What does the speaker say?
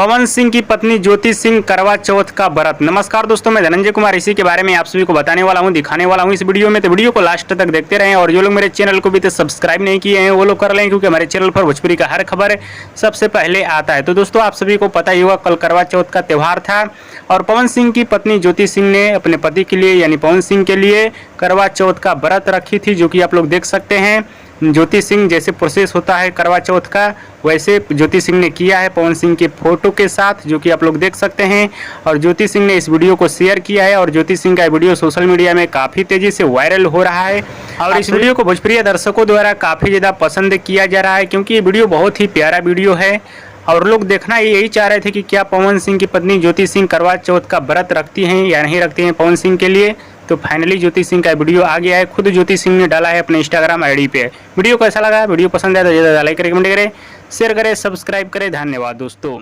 पवन सिंह की पत्नी ज्योति सिंह करवा चौथ का व्रत। नमस्कार दोस्तों, मैं धनंजय कुमार इसी के बारे में आप सभी को बताने वाला हूं, दिखाने वाला हूं इस वीडियो में। तो वीडियो को लास्ट तक देखते रहें और जो लोग मेरे चैनल को भी तो सब्सक्राइब नहीं किए हैं वो लोग कर लें, क्योंकि हमारे चैनल पर भोजपुरी का हर खबर सबसे पहले आता है। तो दोस्तों, आप सभी को पता ही होगा कल करवा चौथ का त्यौहार था और पवन सिंह की पत्नी ज्योति सिंह ने अपने पति के लिए यानी पवन सिंह के लिए करवा चौथ का व्रत रखी थी, जो कि आप लोग देख सकते हैं। ज्योति सिंह जैसे प्रोसेस होता है करवा चौथ का, वैसे ज्योति सिंह ने किया है पवन सिंह के फोटो के साथ, जो कि आप लोग देख सकते हैं। और ज्योति सिंह ने इस वीडियो को शेयर किया है और ज्योति सिंह का वीडियो सोशल मीडिया में काफ़ी तेज़ी से वायरल हो रहा है और इस वीडियो को भोजपुरी दर्शकों द्वारा काफ़ी ज़्यादा पसंद किया जा रहा है, क्योंकि ये वीडियो बहुत ही प्यारा वीडियो है और लोग देखना यही चाह रहे थे कि क्या पवन सिंह की पत्नी ज्योति सिंह करवा चौथ का व्रत रखती हैं या नहीं रखती हैं पवन सिंह के लिए। तो फाइनली ज्योति सिंह का वीडियो आ गया है, खुद ज्योति सिंह ने डाला है अपने इंस्टाग्राम आईडी पे। वीडियो कैसा लगा? वीडियो पसंद आया तो ज़्यादा लाइक करें, कमेंट करें, शेयर करें, सब्सक्राइब करें। धन्यवाद दोस्तों।